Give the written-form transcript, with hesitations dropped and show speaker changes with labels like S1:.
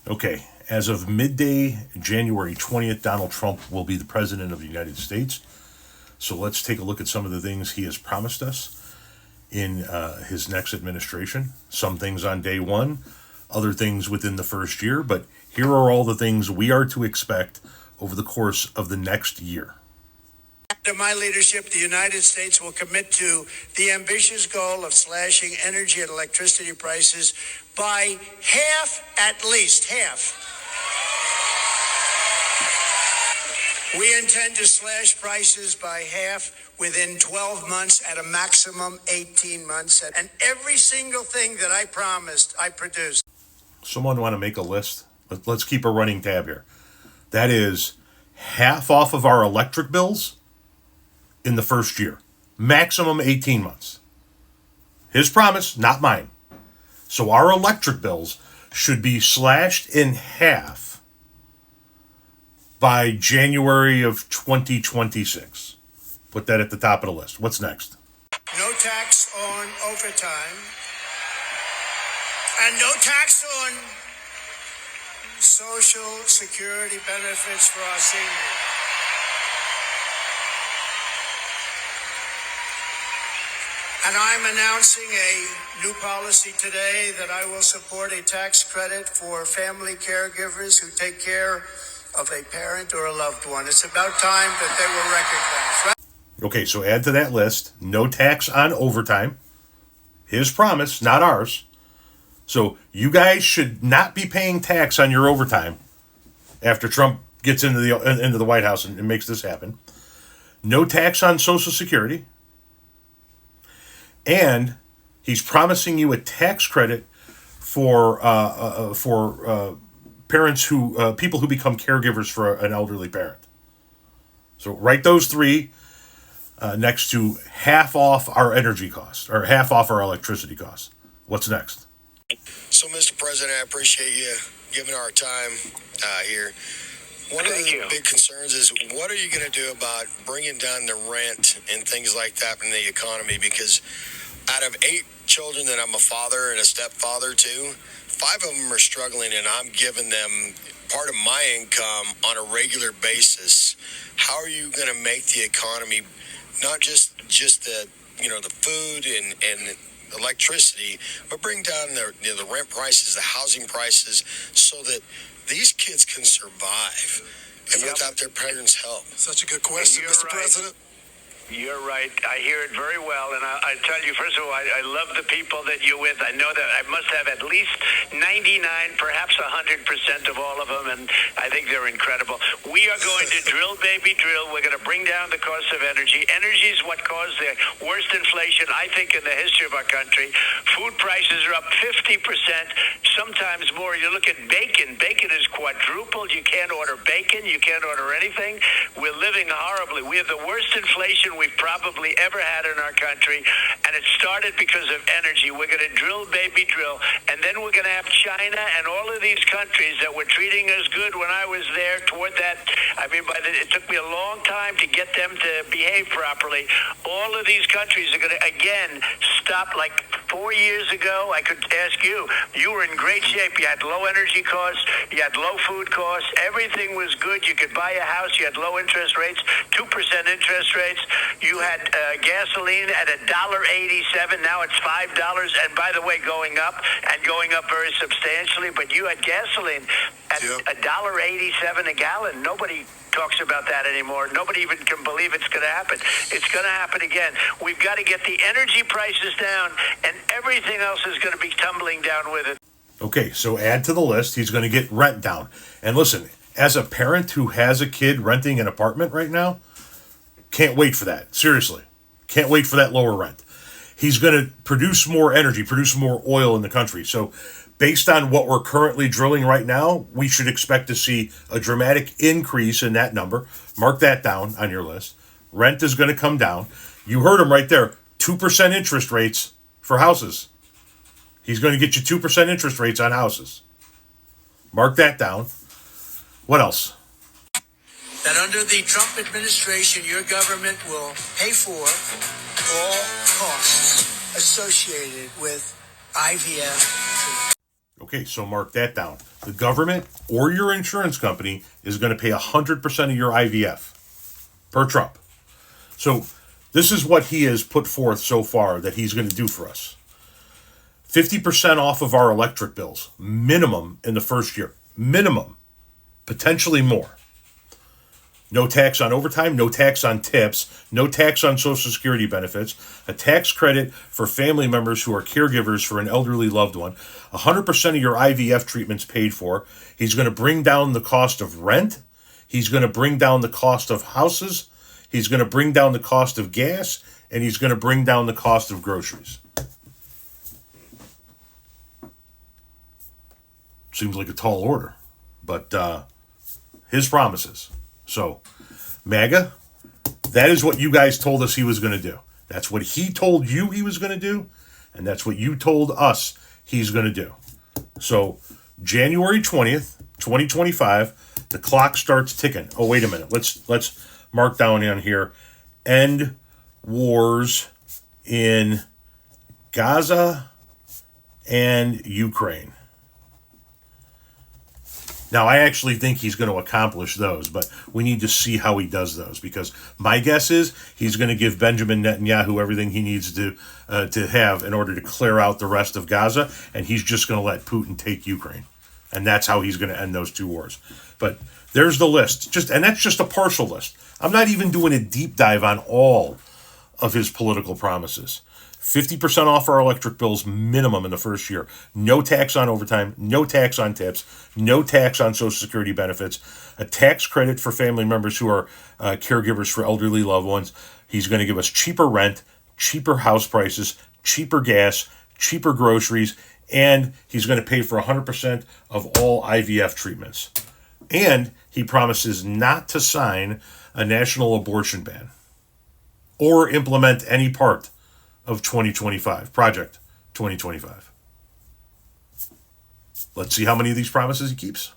S1: Okay, as of midday, January 20th, Donald Trump will be the president of the United States. So let's take a look at some of the things he has promised us in his next administration. Some things on day one, other things within the first year, but here are all the things we are to expect over the course of the next year.
S2: Under my leadership, the United States will commit to the ambitious goal of slashing energy and electricity prices by half, at least half. We intend to slash prices by half within 12 months, at a maximum 18 months. And every single thing that I promised, I produced.
S1: Someone want to make a list? Let's keep a running tab here. That is half off of our electric bills in the first year. Maximum 18 months. His promise, not mine. So our electric bills should be slashed in half by January of 2026. Put that at the top of the list. What's next?
S2: No tax on overtime. And no tax on Social Security benefits for our seniors. And I'm announcing a new policy today that I will support a tax credit for family caregivers who take care of a parent or a loved one. It's about time that they were recognized. Right?
S1: Okay, so add to that list, no tax on overtime. His promise, not ours. So you guys should not be paying tax on your overtime after Trump gets into the White House and makes this happen. No tax on Social Security. And he's promising you a tax credit for parents who people who become caregivers for an elderly parent. So write those three next to half off our energy costs or half off our electricity costs. What's next?
S3: So, Mr. President, I appreciate you giving our time here. One of the big concerns is, what are you going to do about bringing down the rent and things like that in the economy? Because out of 8 children that I'm a father and a stepfather to, 5 of them are struggling, and I'm giving them part of my income on a regular basis. How are you going to make the economy, not just the the food and electricity, but bring down the rent prices, the housing prices, so that these kids can survive without their parents' help?
S4: Such a good question, Mr. President.
S5: You're right. I hear it very well. And I tell you, first of all, I love the people that you're with. I know that I must have at least 99, perhaps 100% of all of them. And I think they're incredible. We are going to drill, baby, drill. We're going to bring down the cost of energy. Energy is what caused the worst inflation, I think, in the history of our country. Food prices are up 50%, sometimes more. You look at bacon. Bacon is quadrupled. You can't order bacon. You can't order anything. We're living horribly. We have the worst inflation we've probably ever had in our country, and it started because of energy. We're going to drill, baby, drill, and then we're going to have China and all of these countries that were treating us good when I was there toward that. I mean, it took me a long time to get them to behave properly. All of these countries are going to, again, stop. Like 4 years ago, I could ask you, you were in great shape. You had low energy costs. You had low food costs. Everything was good. You could buy a house. You had low interest rates, 2% interest rates. You had gasoline at $1.87. Now it's $5. And by the way, going up very substantially. But you had gasoline at $1.87 a gallon. Nobody talks about that anymore. Nobody even can believe it's going to happen. It's going to happen again. We've got to get the energy prices down, and everything else is going to be tumbling down with it.
S1: Okay, so add to the list, he's going to get rent down. And listen, as a parent who has a kid renting an apartment right now, can't wait for that. Seriously. Can't wait for that lower rent. He's going to produce more energy, produce more oil in the country. So based on what we're currently drilling right now, we should expect to see a dramatic increase in that number. Mark that down on your list. Rent is going to come down. You heard him right there. 2% interest rates for houses. He's going to get you 2% interest rates on houses. Mark that down. What else?
S2: That under the Trump administration, your government will pay for all costs associated with IVF.
S1: Okay, so mark that down. The government or your insurance company is going to pay 100% of your IVF per Trump. So this is what he has put forth so far that he's going to do for us. 50% off of our electric bills, minimum in the first year. Minimum, potentially more. No tax on overtime, no tax on tips, no tax on Social Security benefits, a tax credit for family members who are caregivers for an elderly loved one, 100% of your IVF treatments paid for. He's going to bring down the cost of rent. He's going to bring down the cost of houses. He's going to bring down the cost of gas. And he's going to bring down the cost of groceries. Seems like a tall order, but his promises. So, MAGA, that is what you guys told us he was going to do. That's what he told you he was going to do, and that's what you told us he's going to do. So, January 20th, 2025, the clock starts ticking. Oh, wait a minute. Let's mark down on here. End wars in Gaza and Ukraine. Now, I actually think he's going to accomplish those, but we need to see how he does those, because my guess is he's going to give Benjamin Netanyahu everything he needs to have in order to clear out the rest of Gaza, and he's just going to let Putin take Ukraine. And that's how he's going to end those two wars. But there's the list, and that's just a partial list. I'm not even doing a deep dive on all of his political promises. 50% off our electric bills minimum in the first year. No tax on overtime, no tax on tips, no tax on Social Security benefits, a tax credit for family members who are caregivers for elderly loved ones. He's going to give us cheaper rent, cheaper house prices, cheaper gas, cheaper groceries, and he's going to pay for 100% of all IVF treatments. And he promises not to sign a national abortion ban or implement any part of 2025, Project 2025. Let's see how many of these promises he keeps.